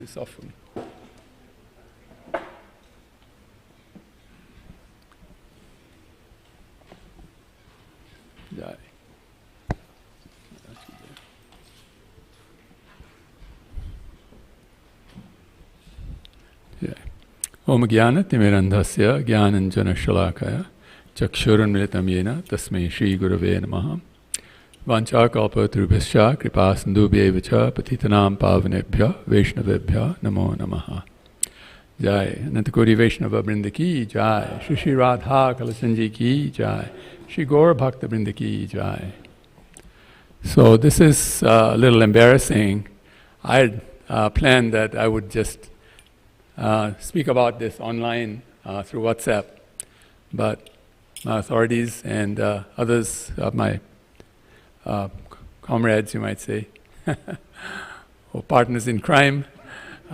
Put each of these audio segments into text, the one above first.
This often. Jai. Jai. Om Jnana Timirandhasya Jnananjana Shalakaya Chakshurunmilitam Yena Tasmai Shri Gurave Namaha Vanchakalpatarubhyascha Kripasindubhyevacha Patitanam Pavanebhya Vaishnavebhya Namo Namaha. Jai. Anantakoti Vaishnava Vrinda ki Jai. Shri Shri Radha Kalasanji ki Jai. Shri Gaura Bhakta Vrinda ki Jai. So this is a little embarrassing. I had planned that I would just speak about this online through WhatsApp, but my authorities and others of my comrades, you might say, or partners in crime,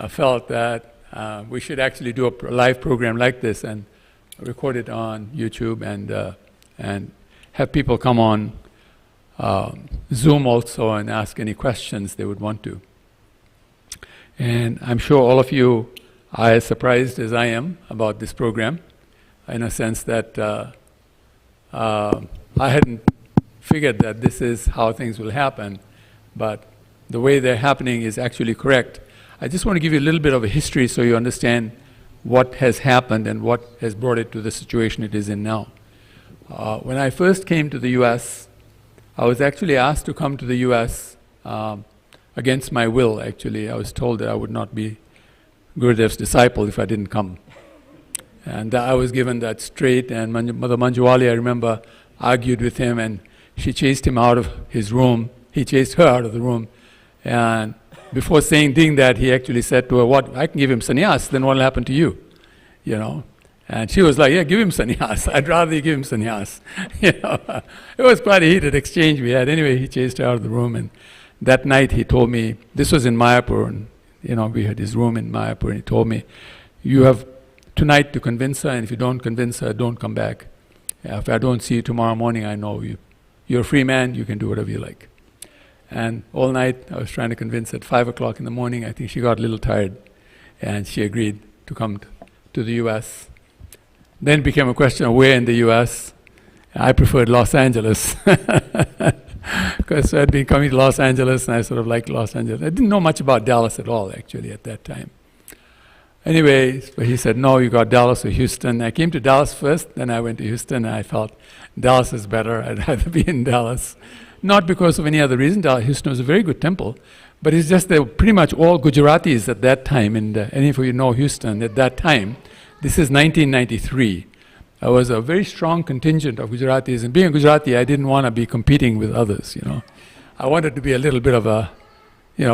felt that we should actually do a live program like this and record it on YouTube and have people come on Zoom also and ask any questions they would want to. And I'm sure all of you are as surprised as I am about this program, in a sense that I hadn't figured that this is how things will happen, but the way they're happening is actually correct. I just want to give you a little bit of a history so you understand what has happened and what has brought it to the situation it is in now. When I first came to the US, I was actually asked to come to the US against my will, actually. I was told that I would not be Gurudev's disciple if I didn't come. And I was given that straight, and Mother Manjuwali, I remember, argued with him, and she chased him out of his room. He chased her out of the room. And before doing that, he actually said to her, "What, I can give him sannyas, then what will happen to you?" You know? And she was like, "Yeah, give him sannyas. I'd rather you give him sannyas." You know? It was quite a heated exchange we had. Anyway, he chased her out of the room, and that night he told me, this was in Mayapur, and we had his room in Mayapur, and he told me, "You have tonight to convince her, and if you don't convince her, don't come back. If I don't see you tomorrow morning, I know you're a free man, you can do whatever you like." And all night I was trying to convince her. At 5 o'clock in the morning, I think she got a little tired, and she agreed to come to the US. Then it became a question of where in the US. I preferred Los Angeles, because I'd been coming to Los Angeles and I sort of liked Los Angeles. I didn't know much about Dallas at all, actually, at that time. Anyway, so he said, "No, you got Dallas or Houston." I came to Dallas first, then I went to Houston, and I felt Dallas is better. I'd rather be in Dallas. Not because of any other reason. Houston was a very good temple, but it's just they were pretty much all Gujaratis at that time. And any of you know Houston at that time, this is 1993. There was a very strong contingent of Gujaratis, and being a Gujarati, I didn't want to be competing with others, I wanted to be a little bit of a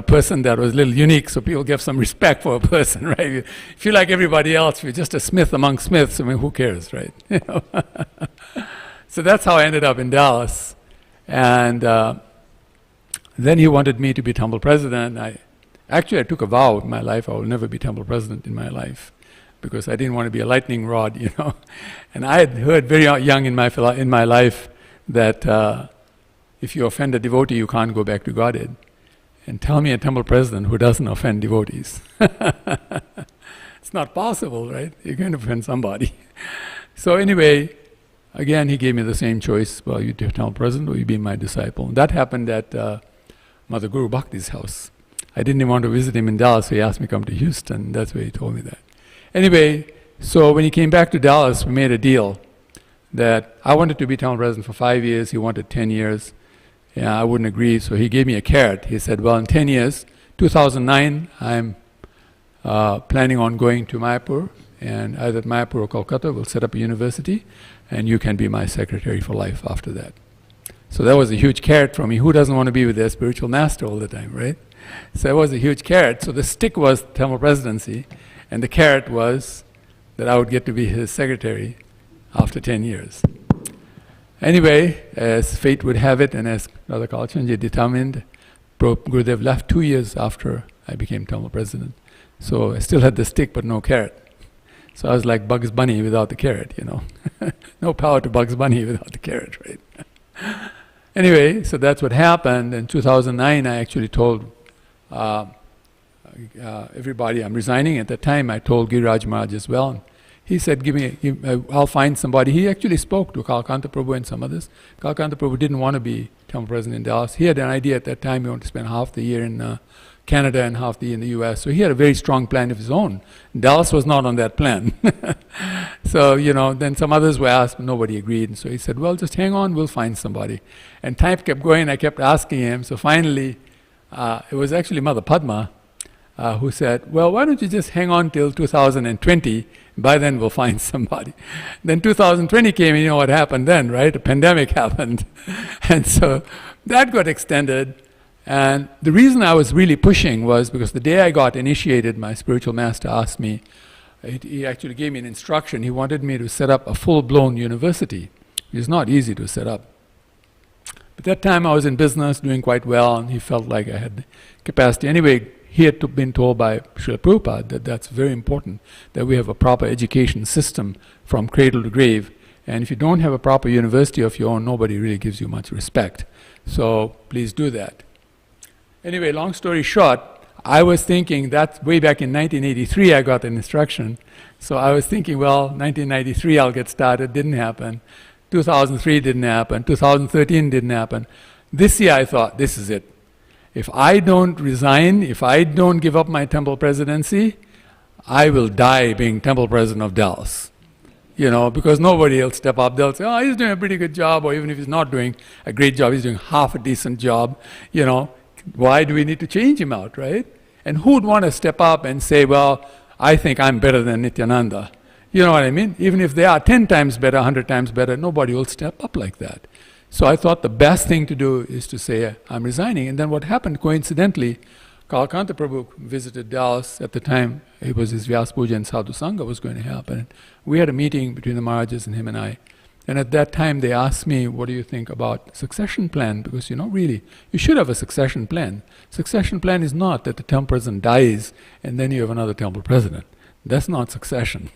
person that was a little unique, so people give some respect for a person, right? If you're like everybody else, if you're just a Smith among Smiths, I mean, who cares, right? So that's how I ended up in Dallas. And then he wanted me to be temple president. I took a vow in my life, I will never be temple president in my life, because I didn't want to be a lightning rod, And I had heard very young in my life that if you offend a devotee, you can't go back to Godhead. And tell me a temple president who doesn't offend devotees. It's not possible, right? You're going to offend somebody. So anyway, again, he gave me the same choice. Well, you be temple president or you be my disciple. And that happened at Mother Guru Bhakti's house. I didn't even want to visit him in Dallas, so he asked me to come to Houston. That's where he told me that. Anyway, so when he came back to Dallas, we made a deal that I wanted to be temple president for 5 years. He wanted 10 years. Yeah, I wouldn't agree, so he gave me a carrot. He said, "Well, in 10 years, 2009, I'm planning on going to Mayapur, and either Mayapur or Kolkata will set up a university, and you can be my secretary for life after that." So that was a huge carrot for me. Who doesn't want to be with their spiritual master all the time, right? So that was a huge carrot. So the stick was temple presidency, and the carrot was that I would get to be his secretary after 10 years. Anyway, as fate would have it, and as Radha Kalachandji determined, Gurudev left 2 years after I became temple president. So I still had the stick but no carrot. So I was like Bugs Bunny without the carrot, No power to Bugs Bunny without the carrot, right? Anyway, so that's what happened. In 2009, I actually told everybody, I'm resigning. At the time, I told Giriraj Maharaj as well. He said, I'll find somebody. He actually spoke to Kalakanta Prabhu and some others. Kalakanta Prabhu didn't want to be temple president in Dallas. He had an idea at that time. He wanted to spend half the year in Canada and half the year in the US. So he had a very strong plan of his own. Dallas was not on that plan. So, then some others were asked, but nobody agreed. And so he said, well, just hang on, we'll find somebody. And time kept going. I kept asking him. So finally, it was actually Mother Padma who said, well, why don't you just hang on till 2020? By then we'll find somebody. Then 2020 came, and you know what happened then, right? A pandemic happened. And so that got extended. And the reason I was really pushing was because the day I got initiated, my spiritual master asked me, he actually gave me an instruction. He wanted me to set up a full-blown university. It's not easy to set up. But that time I was in business, doing quite well, and he felt like I had the capacity. Anyway, he had been told by Srila Prabhupada that that's very important, that we have a proper education system from cradle to grave. And if you don't have a proper university of your own, nobody really gives you much respect. So please do that. Anyway, long story short, I was thinking that way back in 1983 I got an instruction. So I was thinking, well, 1993 I'll get started. Didn't happen. 2003 didn't happen. 2013 didn't happen. This year I thought, this is it. If I don't resign, if I don't give up my temple presidency, I will die being temple president of Dallas. Because nobody will step up. They'll say, oh, he's doing a pretty good job, or even if he's not doing a great job, he's doing half a decent job. Why do we need to change him out, right? And who would want to step up and say, well, I think I'm better than Nityananda? You know what I mean? Even if they are 10 times better, 100 times better, nobody will step up like that. So I thought the best thing to do is to say, I'm resigning. And then what happened, coincidentally, Kalakanta Prabhu visited Dallas at the time. It was his Vyas Puja and Sadhu Sangha was going to happen. We had a meeting between the Maharajas and him and I. And at that time they asked me, what do you think about succession plan? Because really, you should have a succession plan. Succession plan is not that the temple president dies and then you have another temple president. That's not succession.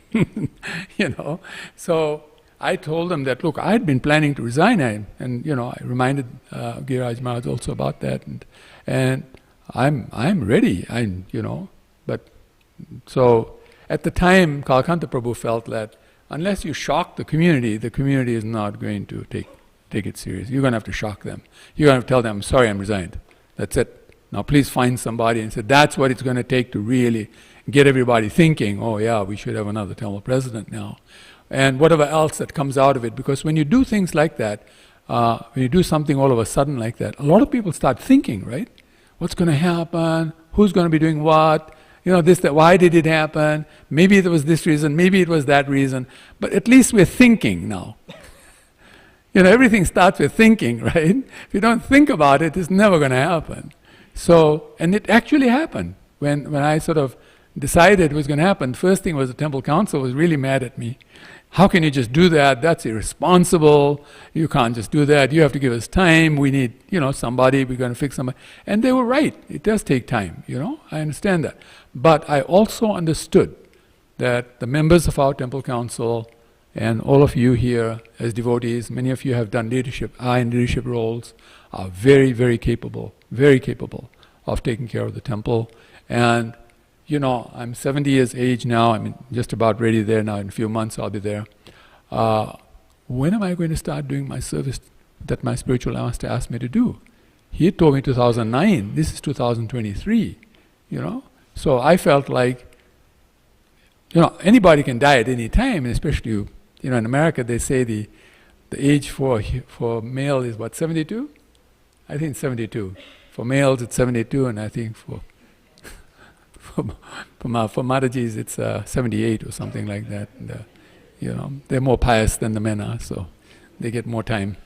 So I told them that, look, I had been planning to resign, and I reminded Giriraj Maharaj also about that, and I'm ready. But so at the time, Kalakanta Prabhu felt that unless you shock the community is not going to take it serious. You're going to have to shock them. You're going to have to tell them, sorry, I'm resigned. That's it. Now please find somebody. And said, that's what it's going to take to really get everybody thinking, oh yeah, we should have another temple president now. And whatever else that comes out of it. Because when you do things like that, when you do something all of a sudden like that, a lot of people start thinking, right? What's going to happen? Who's going to be doing what? This, that, why did it happen? Maybe it was this reason, maybe it was that reason. But at least we're thinking now. Everything starts with thinking, right? If you don't think about it, it's never going to happen. So, and it actually happened. When I sort of decided it was going to happen, first thing was the temple council was really mad at me. How can you just do that? That's irresponsible. You can't just do that. You have to give us time. We need, somebody. We're going to fix somebody. And they were right. It does take time, I understand that. But I also understood that the members of our temple council and all of you here as devotees, many of you have done leadership, are in leadership roles, are very, very capable of taking care of the temple. And I'm 70 years age now. I'm just about ready there now. In a few months I'll be there. When am I going to start doing my service that my spiritual master asked me to do? He had told me 2009. This is 2023, So I felt like, anybody can die at any time, and especially, in America they say the age for male is what, 72? I think 72. For males it's 72, and I think for Matajis it's 78 or something like that. And, they're more pious than the men are, so they get more time.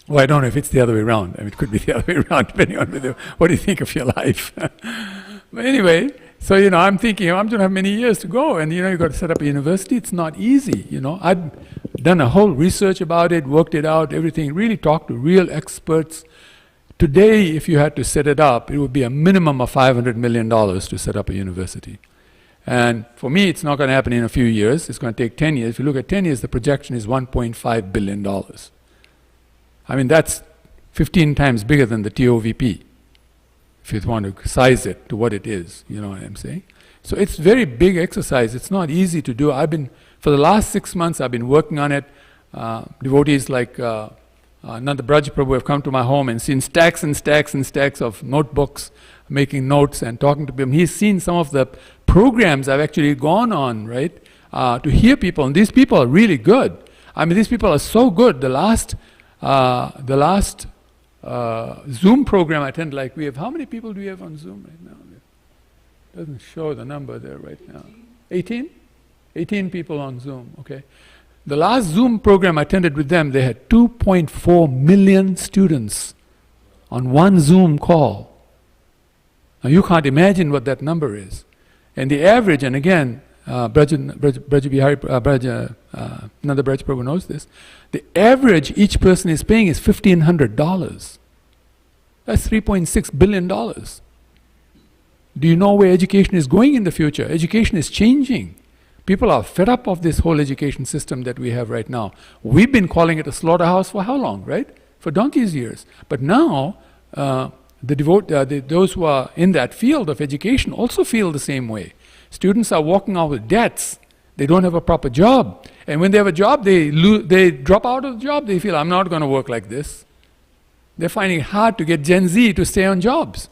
Well, I don't know if it's the other way around. It could be the other way around, depending on what do you think of your life. But anyway, so I'm thinking I'm going to have many years to go, and you've got to set up a university. It's not easy. I've done a whole research about it, worked it out, everything. Really talked to real experts. Today, if you had to set it up, it would be a minimum of $500 million to set up a university. And for me, it's not going to happen in a few years. It's going to take 10 years. If you look at 10 years, the projection is $1.5 billion. That's 15 times bigger than the TOVP. if you want to size it to what it is, you know what I'm saying? So it's very big exercise. It's not easy to do. For the last 6 months, I've been working on it. Devotees like Nanda Braj Prabhu have come to my home and seen stacks and stacks and stacks of notebooks, making notes and talking to people. He's seen some of the programs I've actually gone on, right, to hear people. And these people are really good. I mean, these people are so good. The last Zoom program I attended, like we have, how many people do we have on Zoom right now? It doesn't show the number there right now. 18? 18 people on Zoom, okay. The last Zoom program I attended with them, they had 2.4 million students on one Zoom call. Now you can't imagine what that number is. And the average, and again, Nanda Braj Prabhu knows this, the average each person is paying is $1,500. That's $3.6 billion. Do you know where education is going in the future? Education is changing. People are fed up of this whole education system that we have right now. We've been calling it a slaughterhouse for how long, right? For donkey's years. But now, those who are in that field of education also feel the same way. Students are walking out with debts. They don't have a proper job. And when they have a job, they drop out of the job. They feel, I'm not going to work like this. They're finding it hard to get Gen Z to stay on jobs.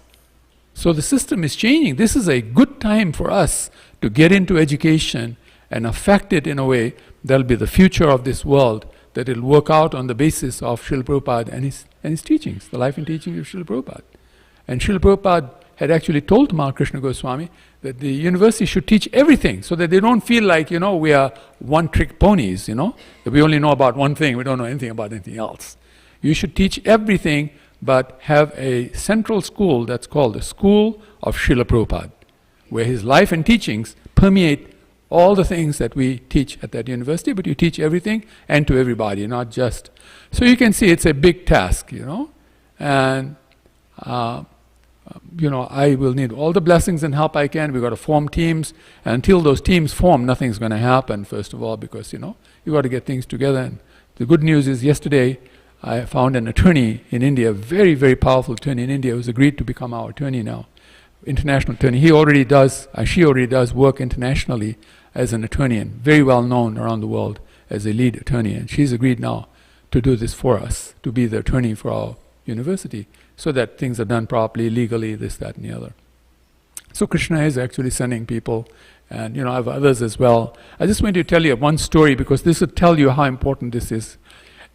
So the system is changing. This is a good time for us to get into education and affect it in a way that'll be the future of this world, that it'll work out on the basis of Srila Prabhupada and his teachings, the life and teachings of Srila Prabhupada. And Srila Prabhupada had actually told Tamal Krishna Goswami that the university should teach everything so that they don't feel like, we are one-trick ponies, that we only know about one thing, we don't know anything about anything else. You should teach everything, but have a central school that's called the School of Srila Prabhupada, where his life and teachings permeate all the things that we teach at that university, but you teach everything and to everybody, not just. So you can see it's a big task, and I will need all the blessings and help I can. We've got to form teams, and until those teams form, nothing's going to happen, first of all, because, you've got to get things together. And the good news is yesterday I found an attorney in India, a very, very powerful attorney in India, who's agreed to become our attorney now, international attorney. She already does work internationally as an attorney and very well known around the world as a lead attorney. And she's agreed now to do this for us, to be the attorney for our university, so that things are done properly, legally, this, that, and the other. So Krishna is actually sending people, and I have others as well. I just want to tell you one story because this will tell you how important this is.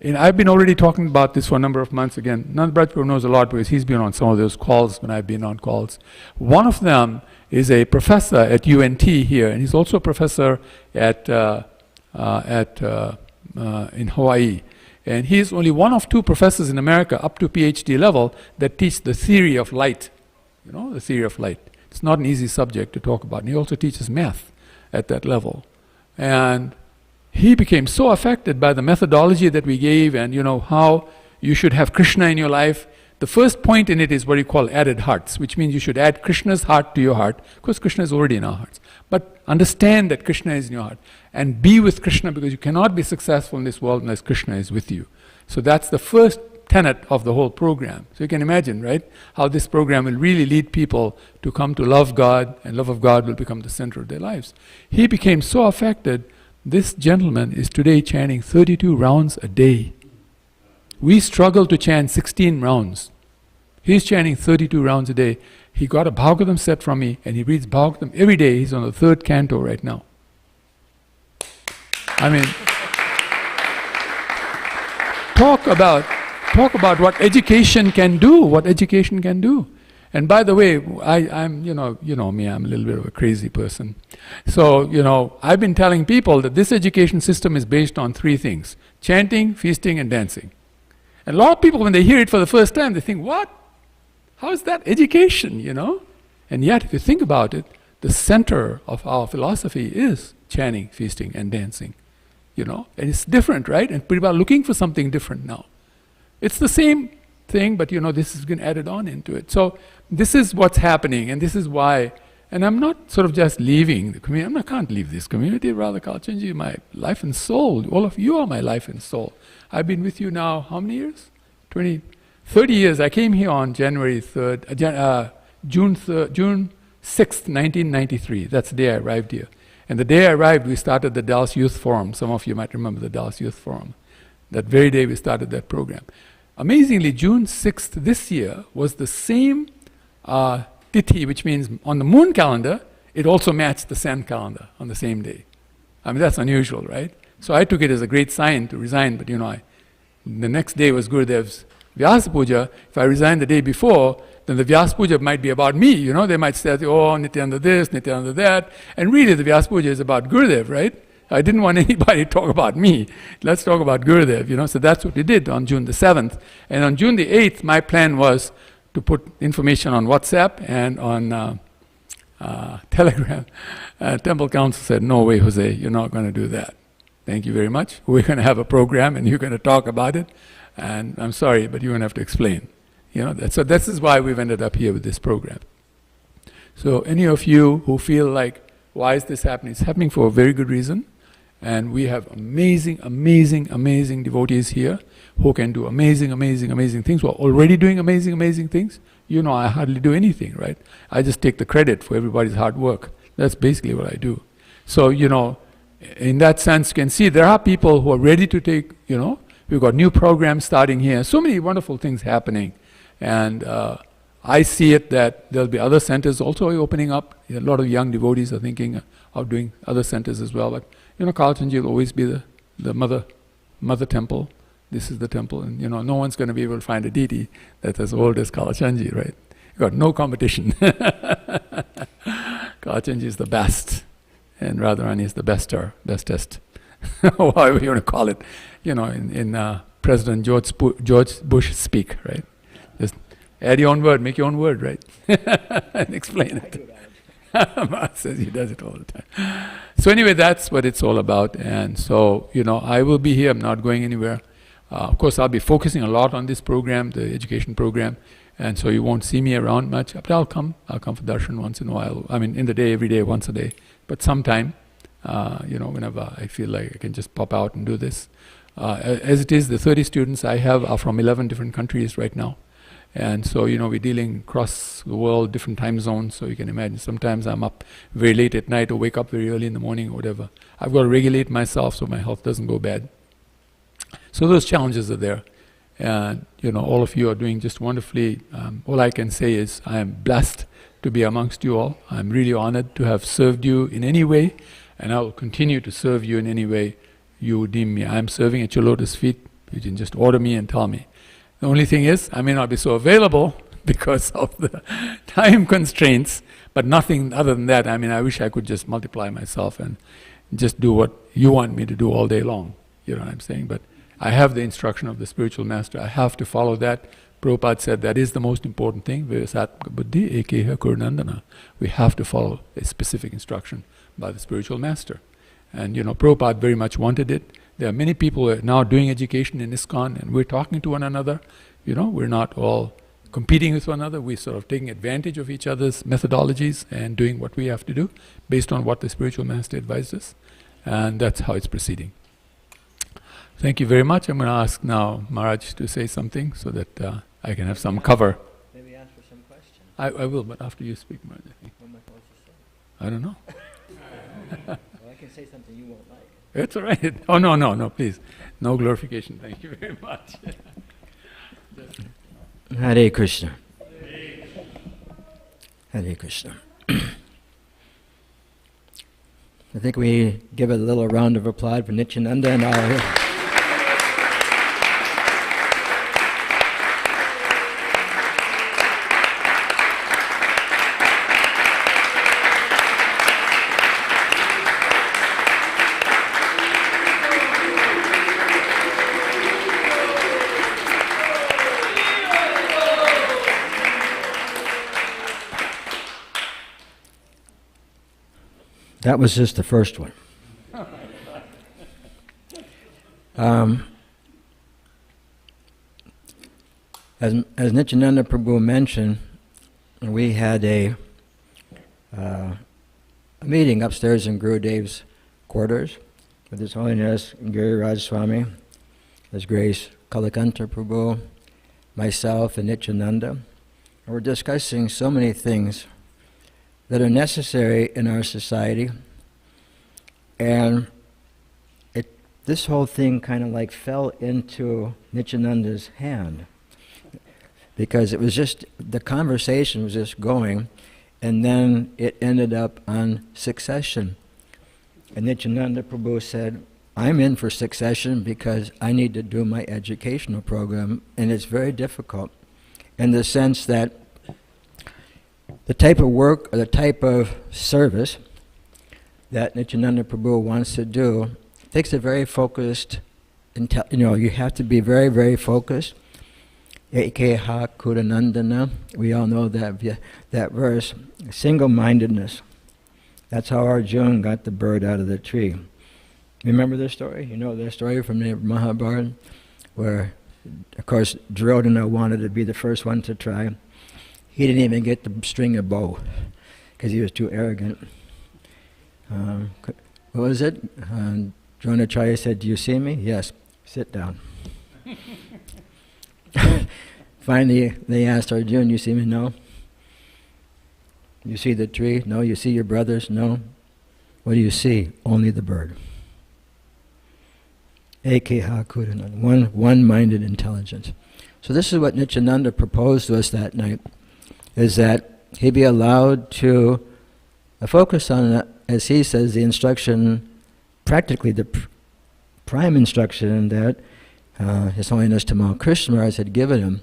And I've been already talking about this for a number of months again. Nanda Braj Prabhu knows a lot because he's been on some of those calls when I've been on calls. One of them is a professor at UNT here, and he's also a professor in Hawaii. And he's only one of two professors in America up to PhD level that teach the theory of light. The theory of light. It's not an easy subject to talk about. And he also teaches math at that level. And he became so affected by the methodology that we gave and, how you should have Krishna in your life. The first point in it is what you call added hearts, which means you should add Krishna's heart to your heart, because Krishna is already in our hearts. But understand that Krishna is in your heart and be with Krishna, because you cannot be successful in this world unless Krishna is with you. So that's the first tenet of the whole program. So you can imagine, right, how this program will really lead people to come to love God, and love of God will become the center of their lives. He became so affected. This gentleman is today chanting 32 rounds a day. We struggle to chant 16 rounds. He's chanting 32 rounds a day. He got a Bhagavatam set from me, and he reads Bhagavatam every day. He's on the 3rd canto right now. I mean, talk about what education can do, And by the way, I'm you know me, I'm a little bit of a crazy person. So, I've been telling people that this education system is based on 3 things: chanting, feasting, and dancing. And a lot of people, when they hear it for the first time, they think, what? How is that education, And yet, if you think about it, the center of our philosophy is chanting, feasting, and dancing, And it's different, right? And people are looking for something different now. It's the same thing, but this has been added on into it. So this is what's happening, and this is why. And I'm not sort of just leaving the community. I can't leave this community. Radha Kalchandji, my life and soul. All of you are my life and soul. I've been with you now, how many years? 30 years. I came here on January June 6th, 1993. That's the day I arrived here. And the day I arrived, we started the Dallas Youth Forum. Some of you might remember the Dallas Youth Forum. That very day we started that program. Amazingly, June 6th this year was the same Tithi, which means on the moon calendar, it also matched the sun calendar on the same day. I mean, that's unusual, right? So I took it as a great sign to resign, but the next day was Gurudev's Vyasa Puja. If I resigned the day before, then the Vyasa Puja might be about me, They might say, oh, Nityananda this, Nityananda that. And really, the Vyasa Puja is about Gurudev, right? I didn't want anybody to talk about me. Let's talk about Gurudev, So that's what we did on June the 7th. And on June the 8th, my plan was to put information on WhatsApp and on Telegram. Temple Council said, no way, Jose, you're not going to do that. Thank you very much. We're going to have a program and you're going to talk about it. And I'm sorry, but you're going to have to explain. So this is why we've ended up here with this program. So any of you who feel like, why is this happening? It's happening for a very good reason. And we have amazing, amazing, amazing devotees here who can do amazing, amazing, amazing things, who are already doing amazing, amazing things. I hardly do anything, right? I just take the credit for everybody's hard work. That's basically what I do. So, in that sense, you can see there are people who are ready to take, we've got new programs starting here. So many wonderful things happening. And I see it that there'll be other centers also opening up. A lot of young devotees are thinking of doing other centers as well. But, Kalachandji will always be the mother temple. This is the temple. And, no one's going to be able to find a deity that's as old as Kalachandji, right? You've got no competition. Kalachandji is the best. And Radharani is the bestest. However you want to call it, in President George Bush speak, right? Just add your own word, make your own word, right? And explain it. Maharaj says he does it all the time. So anyway, that's what it's all about. And so, I will be here. I'm not going anywhere. Of course, I'll be focusing a lot on this program, the education program. And so you won't see me around much. But I'll come for darshan once in a while. I mean, in the day, every day, once a day. But sometime, whenever I feel like I can just pop out and do this. As it is, the 30 students I have are from 11 different countries right now. And so, we're dealing across the world, different time zones. So you can imagine sometimes I'm up very late at night or wake up very early in the morning or whatever. I've got to regulate myself so my health doesn't go bad. So those challenges are there. And, all of you are doing just wonderfully. All I can say is I am blessed to be amongst you all. I'm really honored to have served you in any way, and I will continue to serve you in any way you deem me. I'm serving at your lotus feet. You can just order me and tell me. The only thing is, I may not be so available because of the time constraints, but nothing other than that. I mean, I wish I could just multiply myself and just do what you want me to do all day long. You know what I'm saying? But I have the instruction of the spiritual master. I have to follow that. Prabhupada said that is the most important thing. Vivasatmaka buddhi ekeha kurunandana. We have to follow a specific instruction by the spiritual master. And Prabhupada very much wanted it. There are many people who are now doing education in ISKCON, and we're talking to one another. We're not all competing with one another. We're sort of taking advantage of each other's methodologies and doing what we have to do based on what the spiritual master advised us. And that's how it's proceeding. Thank you very much. I'm going to ask now Maharaj to say something so that I can have some cover. Maybe ask for some questions. I will, but after you speak, Maharaj, I think. What am I supposed to say? I don't know. Well, I can say something you won't like. It's all right. Oh, no, please. No glorification. Thank you very much. Hare Krishna. Hare Krishna. I think we give a little round of applause for Nityananda and our... That was just the first one. As Nityananda Prabhu mentioned, we had a meeting upstairs in Gurudev's quarters with His Holiness Giriraj Swami, His Grace Kalakanta Prabhu, myself, and Nityananda. we're discussing so many things that are necessary in our society, and this whole thing kind of like fell into Nityananda's hand, because it was just, the conversation was just going, and then it ended up on succession. And Nityananda Prabhu said, I'm in for succession because I need to do my educational program, and it's very difficult in the sense that the type of work or the type of service that Nityananda Prabhu wants to do takes a very focused, you have to be very, very focused. Ekeha Kudanandana, we all know that verse, single-mindedness. That's how Arjuna got the bird out of the tree. Remember this story? You know the story from the Mahabharata, where, of course, Duryodhana wanted to be the first one to try. He didn't even get to string a bow, because he was too arrogant. What was it? Dronacharya said, do you see me? Yes. Sit down. Finally, they asked Arjuna, you see me? No. You see the tree? No. You see your brothers? No. What do you see? Only the bird. Ekeha Kudananda, one-minded intelligence. So this is what Nityananda proposed to us that night, is that he be allowed to focus on, as he says, the instruction, practically the prime instruction that His Holiness Tamal Krishna Maharaj had given him.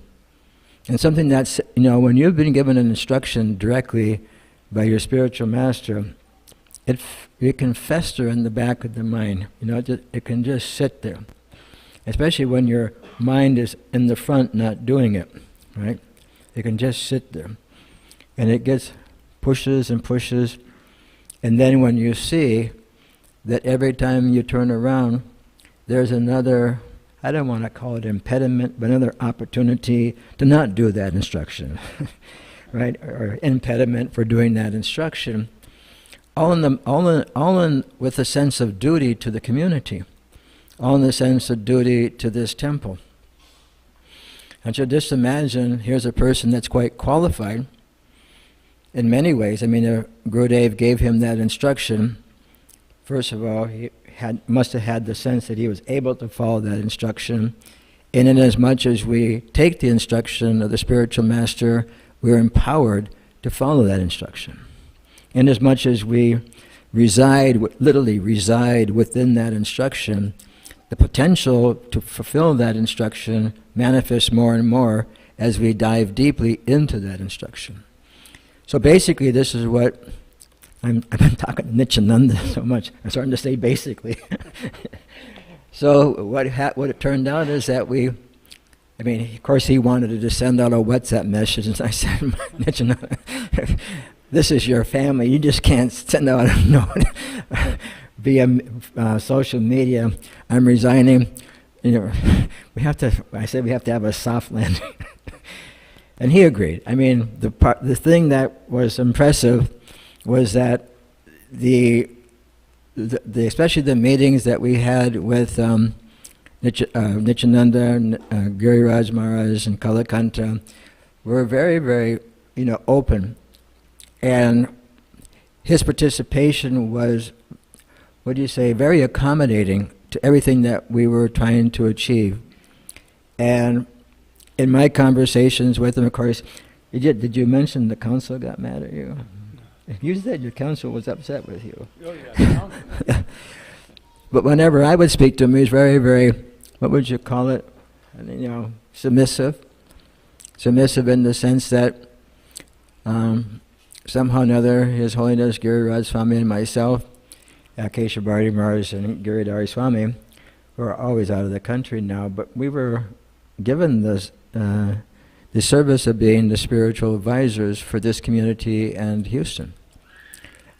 And something that's, when you've been given an instruction directly by your spiritual master, it can fester in the back of the mind. It can just sit there. Especially when your mind is in the front not doing it, right? It can just sit there. And it gets pushes and pushes. And then when you see that every time you turn around, there's another, I don't want to call it impediment, but another opportunity to not do that instruction, right? Or impediment for doing that instruction. All in with a sense of duty to the community, all in the sense of duty to this temple. And so just imagine, here's a person that's quite qualified in many ways. Gurudev gave him that instruction. First of all, he must have had the sense that he was able to follow that instruction. And in as much as we take the instruction of the spiritual master, we're empowered to follow that instruction. In as much as we literally reside within that instruction, the potential to fulfill that instruction manifests more and more as we dive deeply into that instruction. So basically, this is what I've been talking to Nityananda so much. I'm starting to say basically. So what it turned out is that of course he wanted to send out a WhatsApp message, and I said, Nityananda, this is your family. You just can't send out a note via social media. I'm resigning. I said we have to have a soft landing. And he agreed. The thing that was impressive was that especially the meetings that we had with Nityananda, Giriraj Maharaj, and Kalakanta were very, very, open. And his participation was, very accommodating to everything that we were trying to achieve. And in my conversations with him, of course, did you mention the council got mad at you? You said your council was upset with you. Oh, yeah. But whenever I would speak to him, he was very, very, what would you call it? Submissive. Submissive in the sense that somehow or another, His Holiness Giriraj Swami and myself, Kesha Bharati Maharaj and Giridhari Swami, were always out of the country now, but we were given the service of being the spiritual advisors for this community and Houston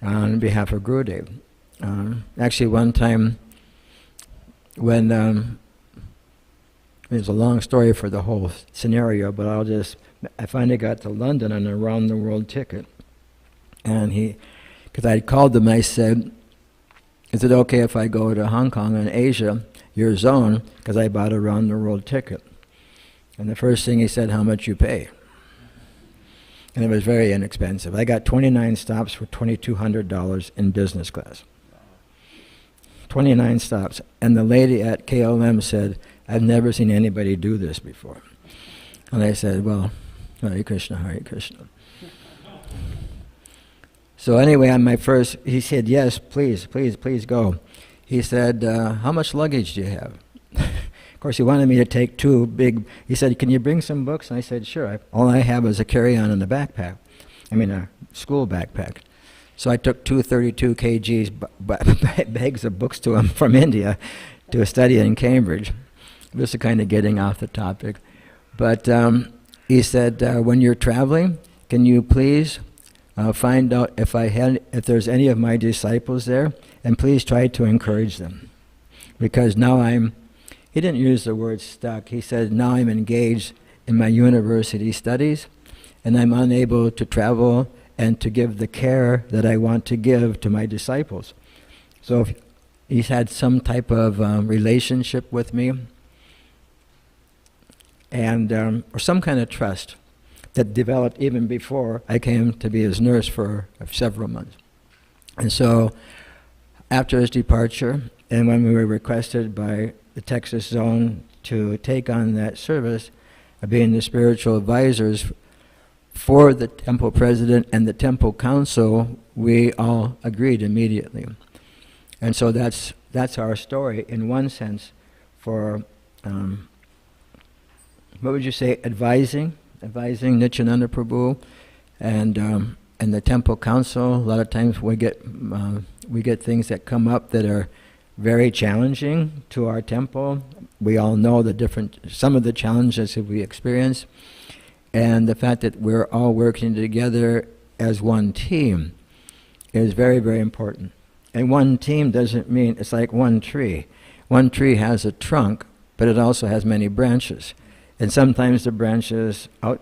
on behalf of Gurudev. Actually, one time when it's a long story for the whole scenario, but I finally got to London on a round-the-world ticket, and because I had called them, I said, is it okay if I go to Hong Kong and Asia, your zone, because I bought a round-the-world ticket? And the first thing he said, how much you pay? And it was very inexpensive. I got 29 stops for $2,200 in business class. 29 stops. And the lady at KLM said, I've never seen anybody do this before. And I said, well, Hare Krishna, Hare Krishna. So anyway, on my first, he said, yes, please, please, please go. He said, how much luggage do you have? Of course, he wanted me to take two big, he said, can you bring some books? And I said, sure. All I have is a carry-on and a backpack. A school backpack. So I took two 32 kgs bags of books to him from India to study in Cambridge. This is kind of getting off the topic. But he said, when you're traveling, can you please find out if there's any of my disciples there, and please try to encourage them. Because now he didn't use the word stuck, he said, now I'm engaged in my university studies, and I'm unable to travel and to give the care that I want to give to my disciples. So if he's had some type of relationship with me, and or some kind of trust that developed even before I came to be his nurse for several months. And so after his departure, and when we were requested by the Texas Zone to take on that service of being the spiritual advisors for the temple president and the temple council, we all agreed immediately. And so that's our story in one sense for, what would you say, advising Nityananda Prabhu and the temple council. A lot of times we get things that come up that are very challenging to our temple. We all know some of the challenges that we experience, and the fact that we're all working together as one team is very, very important. And one team doesn't mean it's like one tree. One tree has a trunk, but it also has many branches. And sometimes the branches try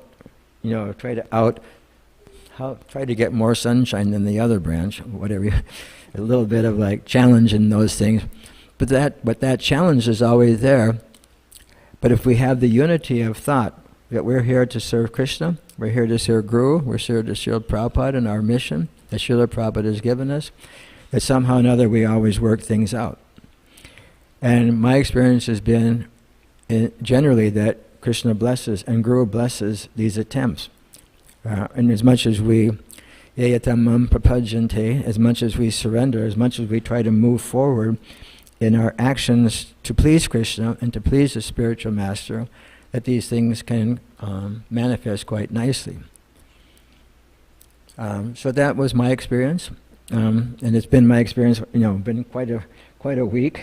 to get more sunshine than the other branch, whatever. A little bit of like challenge in those things. But that challenge is always there. But if we have the unity of thought, that we're here to serve Krishna, we're here to serve Guru, we're here to serve Prabhupada and our mission that Srila Prabhupada has given us, that somehow or another we always work things out. And my experience has been generally that Krishna blesses and Guru blesses these attempts. And as much as we yayatamam prapajante, as much as we surrender, as much as we try to move forward in our actions to please Krishna and to please the spiritual master, that these things can manifest quite nicely. So that was my experience, and it's been my experience. Been quite a week.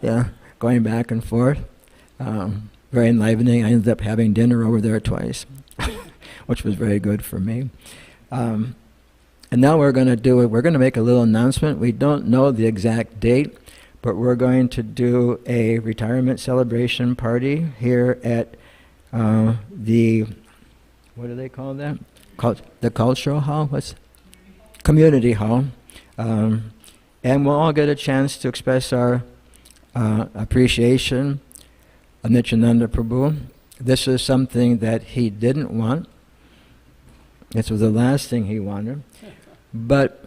Yeah, going back and forth. Very enlivening. I ended up having dinner over there twice, which was very good for me. And now we're going to make a little announcement. We don't know the exact date, but we're going to do a retirement celebration party here at the, what do they call that? The cultural hall? Community hall. And we'll all get a chance to express our appreciation of Nityananda Prabhu. This is something that he didn't want. This was the last thing he wanted. But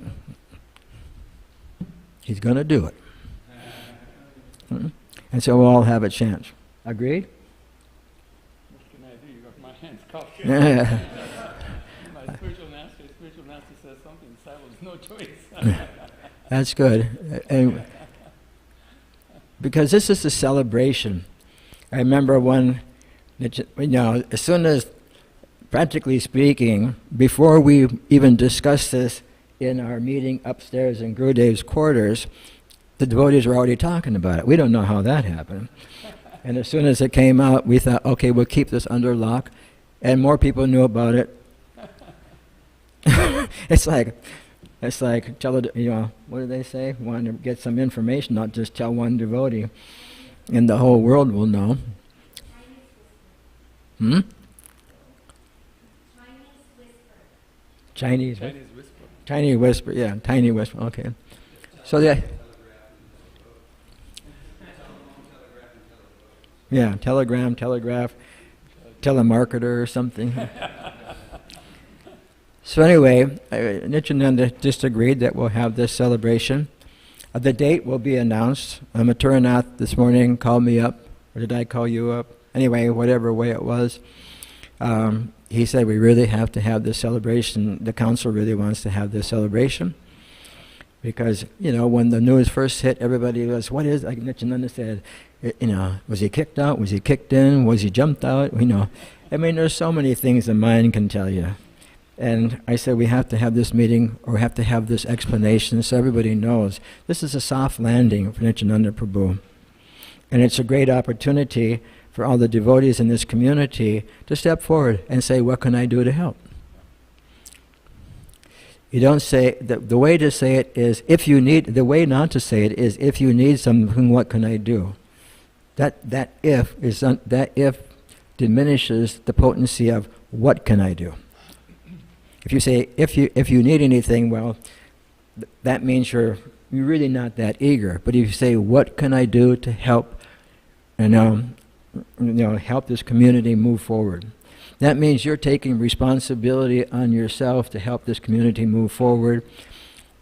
he's going to do it. And so we'll all have a chance. Agreed? What can I do? You got my hands cuffed. Yeah. My spiritual master says something, silence, no choice. That's good. And because this is a celebration. I remember as soon as, practically speaking, before we even discussed this in our meeting upstairs in Gurudev's quarters, the devotees were already talking about it. We don't know how that happened. And as soon as it came out, we thought, okay, we'll keep this under lock. And more people knew about it. It's like, tell what do they say? Want to get some information, not just tell one devotee. And the whole world will know. Chinese whisper. Tiny whisper, yeah, tiny whisper, okay. So telegraph, telemarketer or something. So anyway, Nityananda just agreed that we'll have this celebration. The date will be announced. Mathuranath this morning called me up, or did I call you up? Anyway, whatever way it was. He said we really have to have this celebration. The council really wants to have this celebration. Because, when the news first hit, everybody was, what is, like Nityananda said, was he kicked out? Was he kicked in? Was he jumped out? I mean, there's so many things the mind can tell you. And I said, we have to have this meeting, or we have to have this explanation so everybody knows. This is a soft landing for Nityananda Prabhu. And it's a great opportunity for all the devotees in this community to step forward and say, what can I do to help? You don't say, the way to say it is, the way not to say it is, if you need something, what can I do? That if diminishes the potency of what can I do? If you say, if you need anything, well, that means you're really not that eager. But if you say, what can I do to help, help this community move forward? That means you're taking responsibility on yourself to help this community move forward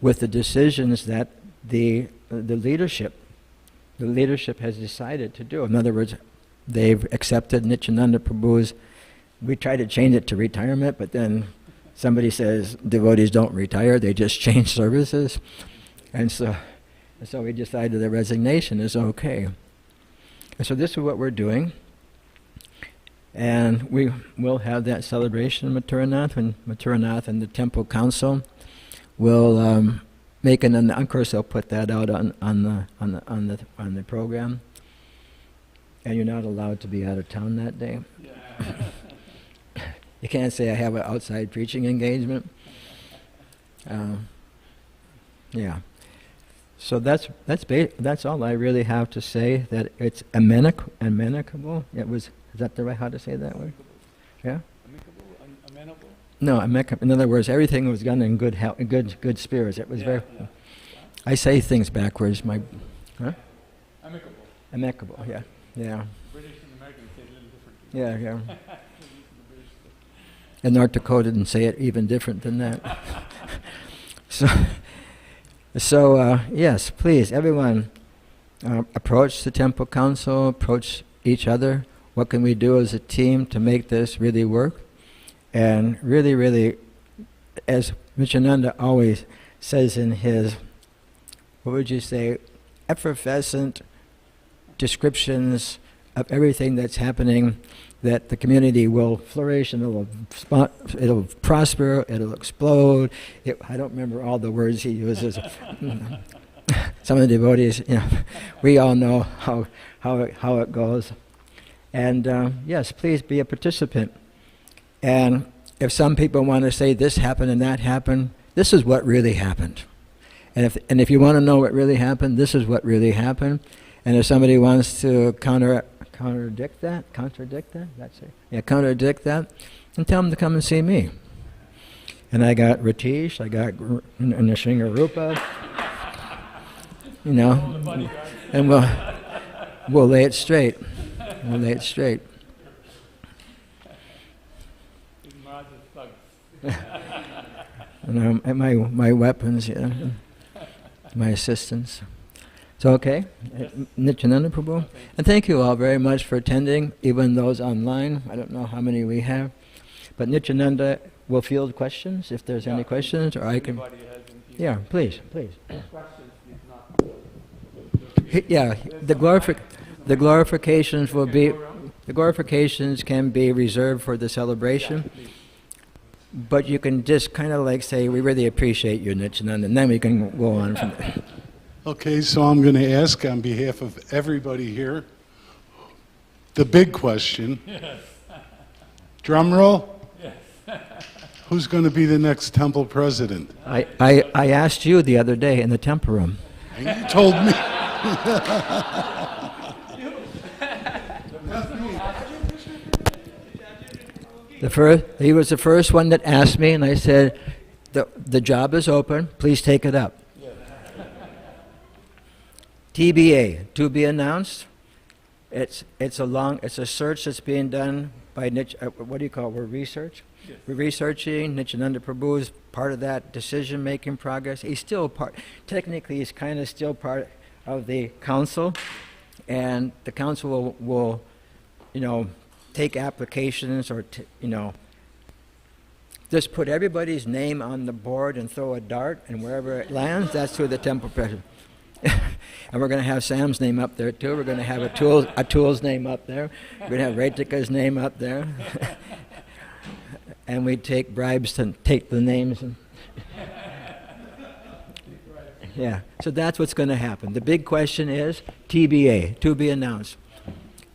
with the decisions that the leadership has decided to do. In other words, they've accepted Nityananda Prabhu's, we try to change it to retirement, but then somebody says devotees don't retire, they just change services. And so we decided the resignation is okay. And so this is what we're doing. And we will have that celebration in Mathuranath, and Mathuranath and the Temple Council will make an. Of course, I'll put that out on the program. And you're not allowed to be out of town that day. Yeah. You can't say I have an outside preaching engagement. Yeah. So that's all I really have to say. That it's amenable. It was. Is that the right how to say that word? Yeah. Amenable. No, in other words, everything was done in good health, good spirits. It was very. Yeah. I say things backwards. Amicable. Amicable. Yeah. Yeah. British and American say it a little different. Yeah. And North Dakotan say it even different than that. So yes, please, everyone, approach the Temple Council, approach each other. What can we do as a team to make this really work? And really, really, as Nityananda always says in his, what would you say, effervescent descriptions of everything that's happening, that the community will flourish and it'll prosper, it'll explode. I don't remember all the words he uses. Some of the devotees, we all know how it goes. And yes, please be a participant. And if some people want to say this happened and that happened, this is what really happened. And if you want to know what really happened, this is what really happened. And if somebody wants to contradict that, that's it. Yeah, contradict that, and tell them to come and see me. And I got Ratish, I got Nishingarupa, and we'll lay it straight. We'll lay it straight. And my weapons, my assistants. So okay, yes. Nityananda Prabhu. And thank you all very much for attending, even those online. I don't know how many we have. But Nityananda will field questions if there's any questions, or I can... Yeah, please. Yeah, the glorifications will be... The glorifications can be reserved for the celebration. But you can just kind of like say, we really appreciate you, Nityananda, and then we can go on from there. Okay, so I'm going to ask on behalf of everybody here, the big question. Yes. Drum roll? Yes. Who's going to be the next temple president? I asked you the other day in the temple room. And you told me. He was the first one that asked me, and I said, the job is open, please take it up. TBA, to be announced. It's a search that's being done by what do you call it? We're research? Yes. We're researching. Nityananda Prabhu is part of that decision-making progress. He's still technically he's kind of still part of the council, and the council will take applications or, just put everybody's name on the board and throw a dart, and wherever it lands, that's who the temple president. And we're going to have Sam's name up there too. We're going to have Atul's name up there. We're going to have Raitika's name up there. And we take bribes to take the names. Yeah, so that's what's going to happen. The big question is TBA, to be announced.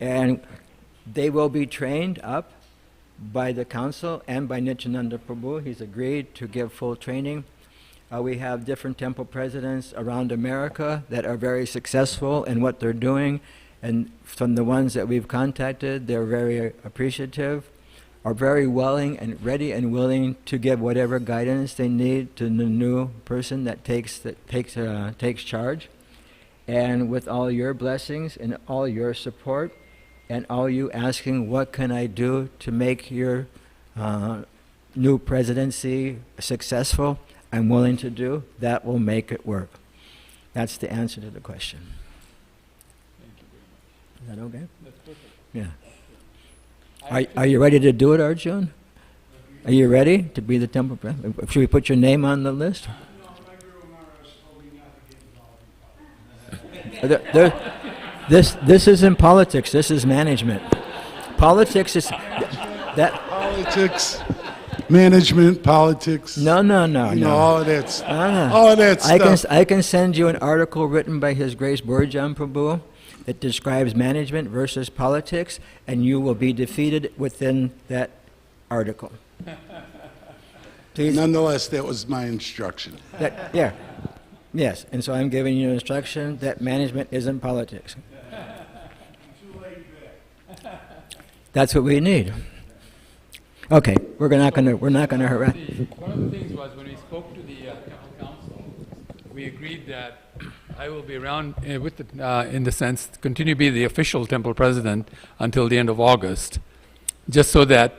And they will be trained up by the council and by Nityananda Prabhu. He's agreed to give full training. We have different temple presidents around America that are very successful in what they're doing, and from the ones that we've contacted, they're very appreciative, are very willing and ready and willing to give whatever guidance they need to the new person that takes charge. And with all your blessings and all your support, and all you asking, what can I do to make your new presidency successful, I'm willing to do, that will make it work. That's the answer to the question. Thank you very much. Is that okay? That's perfect. Yeah. Are you ready to do it, Arjun? Are you ready to be the temple president? Should we put your name on the list? No, my Guru Maharaj told me not to get involved in politics. This isn't politics, this is management. Politics is that. Politics, management, politics. No. All of that stuff. No. All of that stuff. I can send you an article written by His Grace Burjan Prabhu that describes management versus politics, and you will be defeated within that article. Please. Nonetheless, that was my instruction. Yeah. Yes, and so I'm giving you instruction that management isn't politics. That's what we need. Okay, we're not going to harass. One of the things was when we spoke to the temple council, we agreed that I will be around with the, in the sense, continue to be the official temple president until the end of August, just so that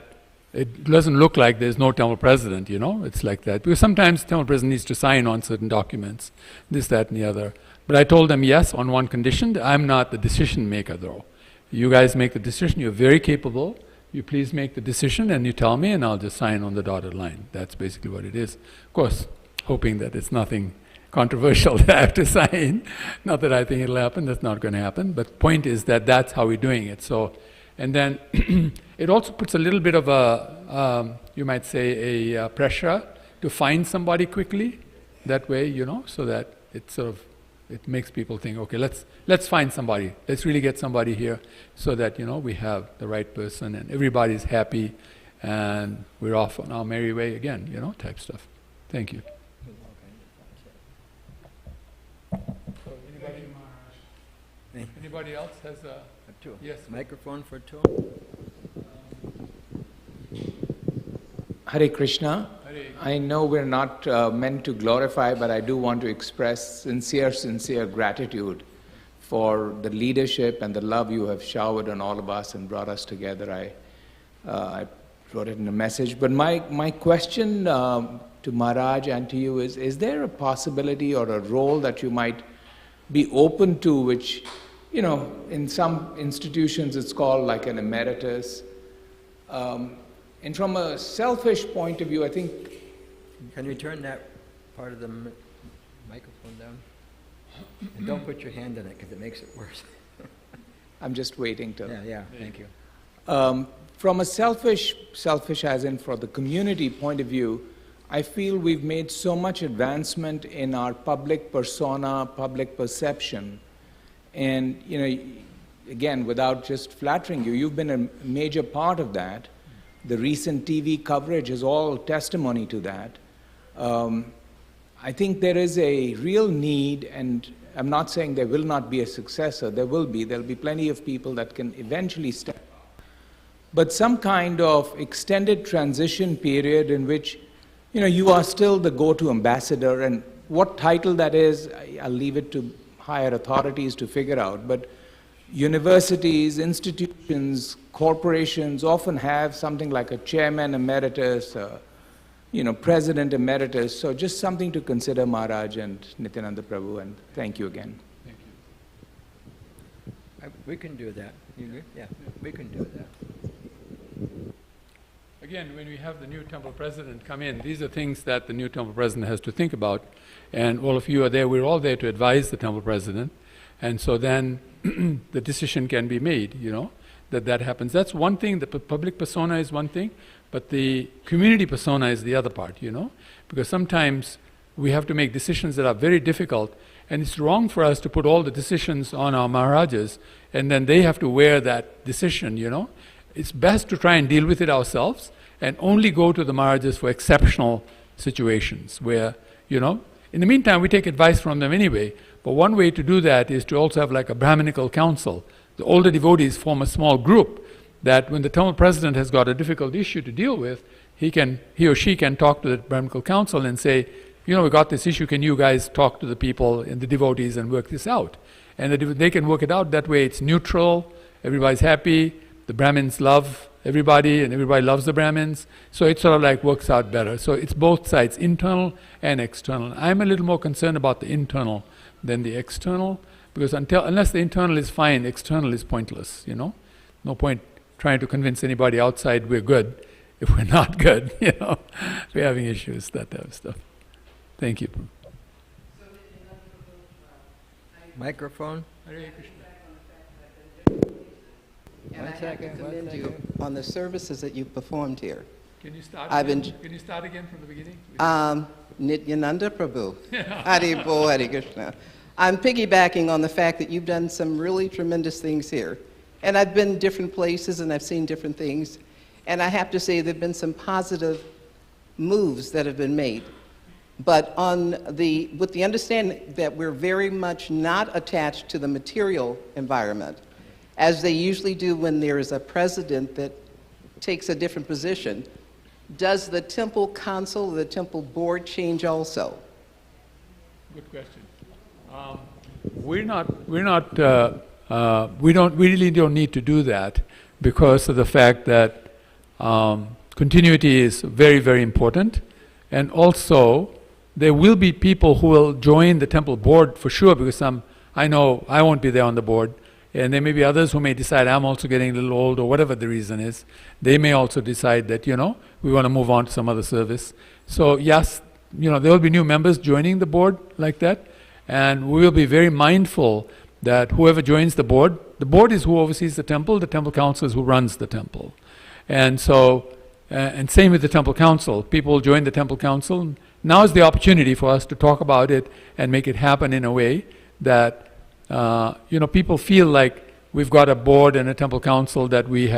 it doesn't look like there's no temple president, it's like that. Because sometimes temple president needs to sign on certain documents, this, that, and the other. But I told them yes on one condition, that I'm not the decision maker though. You guys make the decision, you're very capable, you please make the decision and you tell me and I'll just sign on the dotted line. That's basically what it is. Of course, hoping that it's nothing controversial that I have to sign. Not that I think it'll happen, that's not going to happen. But the point is that that's how we're doing it. So, and then it also puts a little bit of a, you might say, a pressure to find somebody quickly. That way, so that it sort of, it makes people think, okay, let's find somebody. Let's really get somebody here so that, we have the right person and everybody's happy and we're off on our merry way again, type stuff. Thank you. Anybody else has a... Yes. Microphone for two. Hare Krishna. Hare. I know we're not meant to glorify, but I do want to express sincere gratitude for the leadership and the love you have showered on all of us and brought us together. I wrote it in a message. But my question to Maharaj and to you is there a possibility or a role that you might be open to, which, in some institutions it's called like an emeritus. And from a selfish point of view, I think... Can you turn that part of the microphone down? And don't put your hand in it because it makes it worse. I'm just waiting to... Yeah, thank you. From a selfish as in for the community point of view, I feel we've made so much advancement in our public persona, public perception. And, again, without just flattering you, you've been a major part of that. The recent TV coverage is all testimony to that. I think there is a real need, and I'm not saying there will not be a successor, there'll be plenty of people that can eventually step up. But some kind of extended transition period in which, you are still the go-to ambassador, and what title that is, I'll leave it to higher authorities to figure out. But universities, institutions, corporations often have something like a chairman emeritus, president emeritus. So just something to consider, Maharaj and Nityananda Prabhu, and thank you again. We can do that. You agree? Yeah, we can do that. Again, when we have the new temple president come in, these are things that the new temple president has to think about. And all of you are there, we're all there to advise the temple president. And so then the decision can be made, that happens. That's one thing, the public persona is one thing, but the community persona is the other part, because sometimes we have to make decisions that are very difficult, and it's wrong for us to put all the decisions on our Maharajas, and then they have to wear that decision, It's best to try and deal with it ourselves, and only go to the Maharajas for exceptional situations where, in the meantime we take advice from them anyway, but one way to do that is to also have like a Brahminical council. The older devotees form a small group that when the temple president has got a difficult issue to deal with, he or she can talk to the Brahminical council and say, we got this issue, can you guys talk to the people and the devotees and work this out? And they can work it out, that way it's neutral, everybody's happy, the Brahmins love everybody and everybody loves the Brahmins, so it sort of like works out better. So it's both sides, internal and external. I'm a little more concerned about the internal than the external, because unless the internal is fine, external is pointless, No point trying to convince anybody outside we're good if we're not good, We're having issues, that type of stuff. Thank you. Microphone? And I have to commend you on the services that you've performed here. Can you start I've again? been- Can you start again from the beginning? Nityananda Prabhu. Hari Bol, Hare Krishna. I'm piggybacking on the fact that you've done some really tremendous things here. And I've been different places and I've seen different things. And I have to say there have been some positive moves that have been made. But with the understanding that we're very much not attached to the material environment, as they usually do when there is a president that takes a different position, does the temple council, the temple board change also? Good question. We really don't need to do that because of the fact that continuity is very, very important, and also there will be people who will join the temple board for sure, because I know I won't be there on the board, and there may be others who may decide I'm also getting a little old or whatever the reason is. They may also decide that, we want to move on to some other service. So yes, there will be new members joining the board like that, and we will be very mindful that whoever joins the board is who oversees the temple council is who runs the temple. And so, and same with the temple council. People join the temple council. Now is the opportunity for us to talk about it and make it happen in a way that people feel like we've got a board and a temple council that we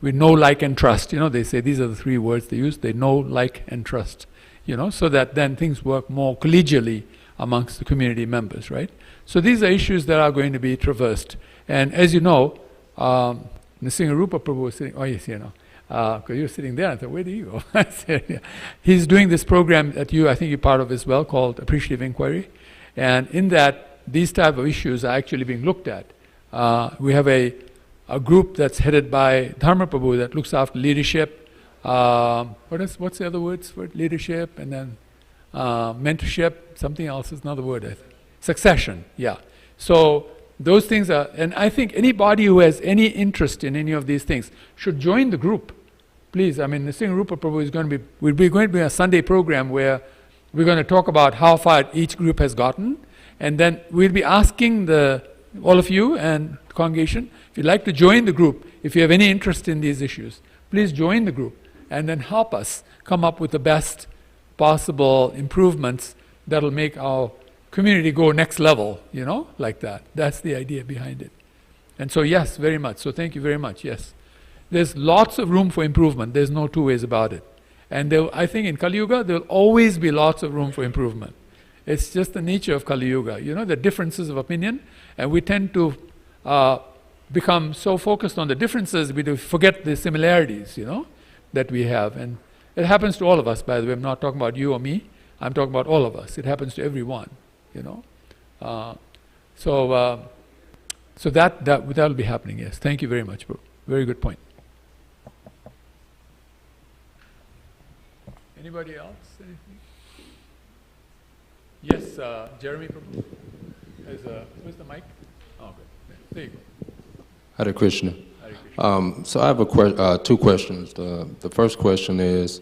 know, like, and trust. They say these are the three words they use. They know, like, and trust. So that then things work more collegially amongst the community members, right? So these are issues that are going to be traversed. And as you know, Nrsimharupa Prabhu was sitting. Oh yes, because you're sitting there. I thought, where do you go? I said, yeah. He's doing this program that I think you're part of as well, called Appreciative Inquiry, and in that, these type of issues are actually being looked at. We have a group that's headed by Dharma Prabhu that looks after leadership. What's the other words for it? Leadership, and then mentorship. Something else is another word, I think. Succession, yeah. So those things are, and I think anybody who has any interest in any of these things should join the group. Please, Nrsimharupa Prabhu is going to be, we're going to be a Sunday program where we're going to talk about how far each group has gotten, and then we'll be asking all of you and the congregation, if you'd like to join the group, if you have any interest in these issues, please join the group and then help us come up with the best possible improvements that'll make our community go next level, like that. That's the idea behind it. And so yes, very much. So thank you very much, yes. There's lots of room for improvement. There's no two ways about it. And I think in Kali Yuga, there'll always be lots of room for improvement. It's just the nature of Kali Yuga, the differences of opinion, and we tend to become so focused on the differences, we forget the similarities, that we have. And it happens to all of us, by the way. I'm not talking about you or me. I'm talking about all of us. It happens to everyone, So that'll be happening, yes. Thank you very much, bro. Very good point. Anybody else? Anything? Yes, Jeremy Prabhu. Where's the mic? Oh, good. There you go. Hare Krishna. Hare Krishna. So I have two questions. The first question is,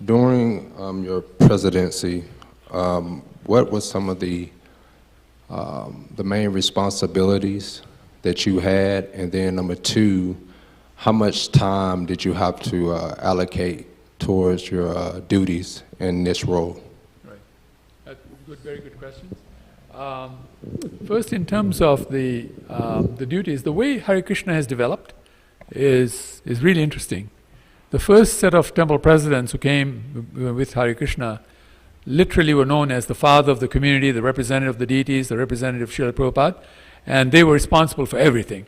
during your presidency, what was some of the main responsibilities that you had? And then number two, how much time did you have to allocate towards your duties in this role? Right. Good, very good questions. First, in terms of the duties, the way Hare Krishna has developed is really interesting. The first set of temple presidents who came with Hare Krishna literally were known as the father of the community, the representative of the deities, the representative of Srila Prabhupada, and they were responsible for everything.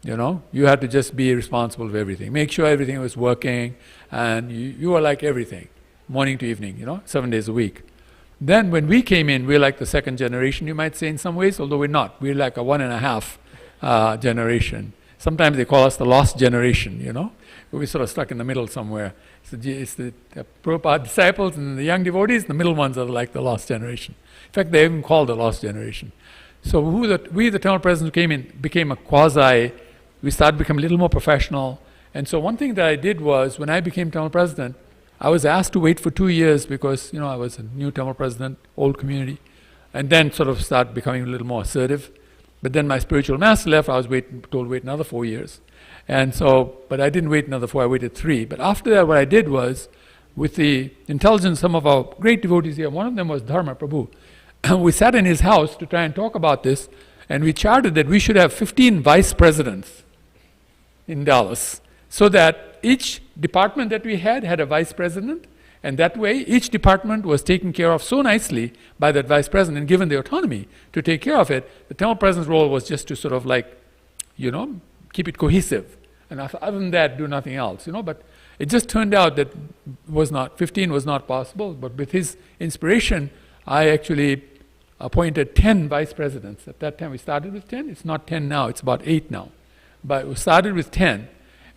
You know, you had to just be responsible for everything. Make sure everything was working, and you were like everything, morning to evening, you know, 7 days a week. Then when we came in, we're like the second generation, you might say in some ways, although we're not. We're like a 1.5 generation. Sometimes they call us the lost generation, you know. We're sort of stuck in the middle somewhere. It's the Prabhupada disciples and the young devotees, the middle ones are like the lost generation. In fact, they're even called the lost generation. So we, the temple presidents who came in, became a quasi, we started becoming a little more professional. And so one thing that I did was, when I became temple president, I was asked to wait for 2 years because, you know, I was a new temple president, old community, and then sort of start becoming a little more assertive. But then my spiritual master left, I was told to wait another 4 years. And so, but I didn't wait another 4, I waited 3. But after that, what I did was, with the intelligence of some of our great devotees here, one of them was Dharma Prabhu. We sat in his house to try and talk about this, and we charted that we should have 15 vice presidents in Dallas, so that each department that we had a vice president, and that way each department was taken care of so nicely by that vice president, and given the autonomy to take care of it. The temple president's role was just to sort of like, you know, keep it cohesive, and other than that, do nothing else, you know. But it just turned out that 15 was not possible, but with his inspiration, I actually appointed 10 vice presidents. At that time we started with 10, it's not 10 now, it's about 8 now. But we started with 10,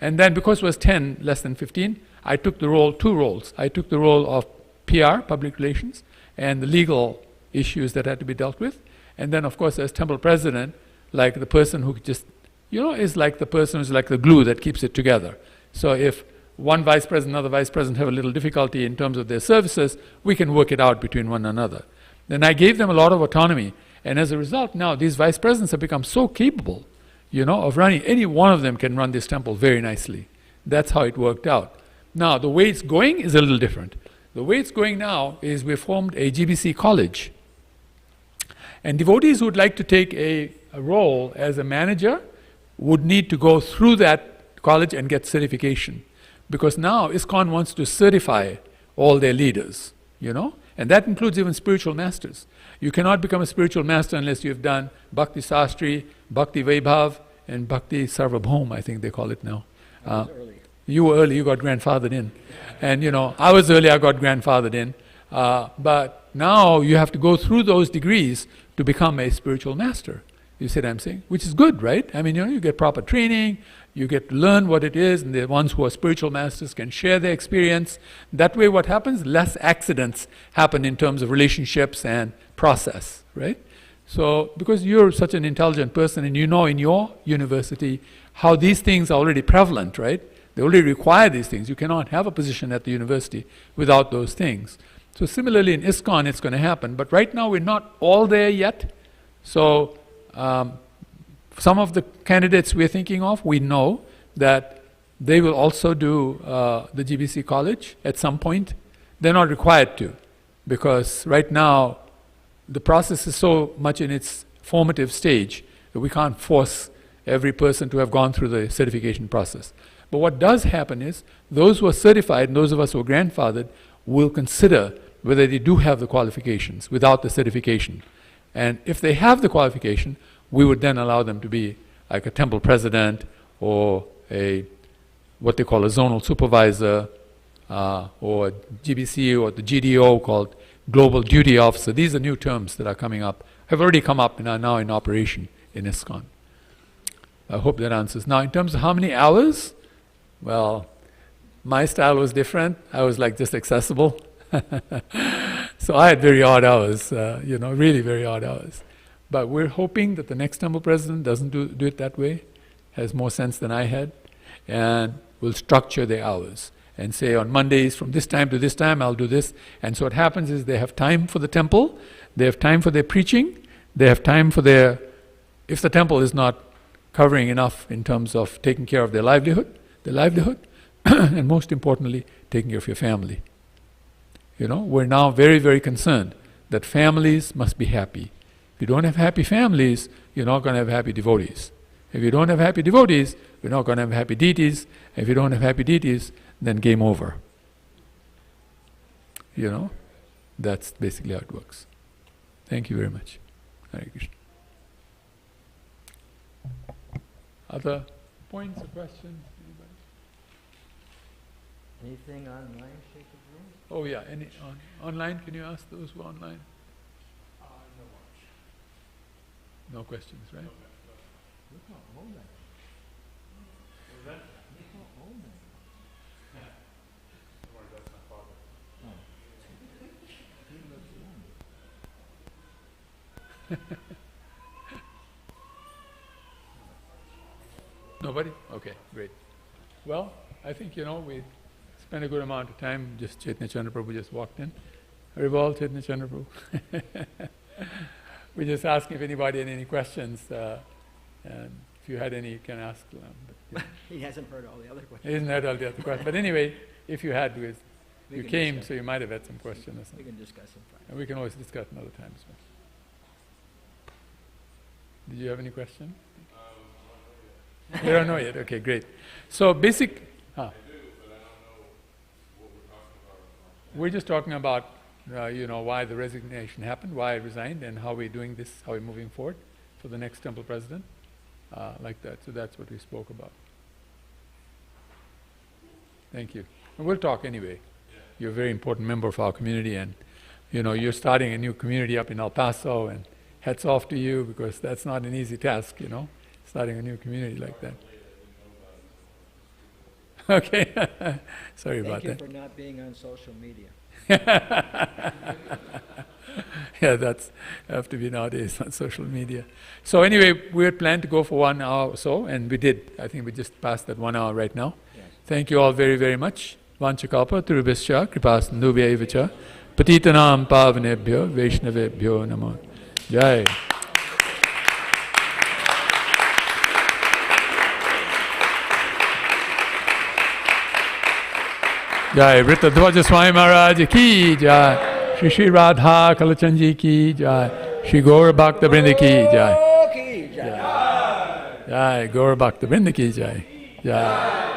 and then because it was 10, less than 15, I took the role, 2 roles. I took the role of PR, public relations, and the legal issues that had to be dealt with. And then of course as temple president, like the person who just, you know, is like the person who's like the glue that keeps it together. So if one vice president, another vice president have a little difficulty in terms of their services, we can work it out between one another. Then I gave them a lot of autonomy, and as a result now these vice presidents have become so capable, you know, of running. Any one of them can run this temple very nicely. That's how it worked out. Now the way it's going is a little different. The way it's going now is we formed a GBC college, and devotees who would like to take a role as a manager would need to go through that college and get certification, because now ISKCON wants to certify all their leaders, you know, and that includes even spiritual masters. You cannot become a spiritual master unless you have done Bhakti Sastri, Bhakti Vaibhav, and Bhakti Sarvabhaum, I think they call it now. You were early, you got grandfathered in. And you know, I was early, I got grandfathered in. But now you have to go through those degrees to become a spiritual master. You see what I'm saying? Which is good, right? I mean, you know, you get proper training, you get to learn what it is, and the ones who are spiritual masters can share their experience. That way what happens? Less accidents happen in terms of relationships and process, right? So, because you're such an intelligent person and you know in your university how these things are already prevalent, right? They already require these things. You cannot have a position at the university without those things. So similarly in ISKCON it's going to happen, but right now we're not all there yet. So some of the candidates we're thinking of, we know that they will also do the GBC college at some point. They're not required to, because right now the process is so much in its formative stage that we can't force every person to have gone through the certification process. But what does happen is, those who are certified and those of us who are grandfathered will consider whether they do have the qualifications without the certification. And if they have the qualification, we would then allow them to be like a temple president or what they call a zonal supervisor, or GBC or the GDO called Global Duty Officer. These are new terms that are coming up have already come up and are now in operation in ISKCON. I hope that answers. Now, in terms of how many hours, well, my style was different. I was like just accessible. So I had very odd hours, really very odd hours. But we're hoping that the next temple president doesn't do it that way, has more sense than I had, and will structure the hours and say on Mondays from this time to this time I'll do this. And so what happens is they have time for the temple, they have time for their preaching, they have time for their, if the temple is not covering enough in terms of taking care of their livelihood, and most importantly, taking care of your family. We're now very, very concerned that families must be happy. If you don't have happy families, you're not going to have happy devotees. If you don't have happy devotees, you're not going to have happy deities. If you don't have happy deities, then game over. That's basically how it works. Thank you very much. Hare Krishna. Other points or questions? Anybody? Anything online, Sheikh Abdul? Oh yeah, online, can you ask those who are online? No questions, right? Nobody? Okay, great. Well, I think, we spent a good amount of time, just Chaitanya Chandra Prabhu just walked in. Haribol, Chaitanya Chandra Prabhu. We're just asking if anybody had any questions, and if you had any, you can ask them. But, He hasn't heard all the other questions. he hasn't heard all the other questions. But anyway, if you had, you can came, discuss. so you might have had some questions or We something. can discuss them. And we can always discuss another time as well. Did you have any question? You don't know yet? Okay, great. So basic... We're just talking about, why the resignation happened, why I resigned, and how we're doing this, how we're moving forward for the next temple president, like that. So that's what we spoke about. Thank you. And we'll talk anyway. You're a very important member of our community, and you're starting a new community up in El Paso, and hats off to you, because that's not an easy task, starting a new community like that. Okay. Sorry about that. Thank you for not being on social media. Yeah, that's have to be nowadays on social media. So anyway, we had planned to go for 1 hour or so, and we did. I think we just passed that 1 hour right now. Yes. Thank you all very, very much. Vanchakalpa, Turubhischa, Kripasindubhya Evacha, Patitanam Pavanebhyo, Vaishnavebhyo Namo. Jai. Jai Vrittadhwaja Swami Maharaj ki Jai, Shri Shri Radha Kalachandji ki Jai, Shri Gaura Bhakta Vrinda ki Jai, Jai Gaura Bhakta Vrinda ki Jai, Jai.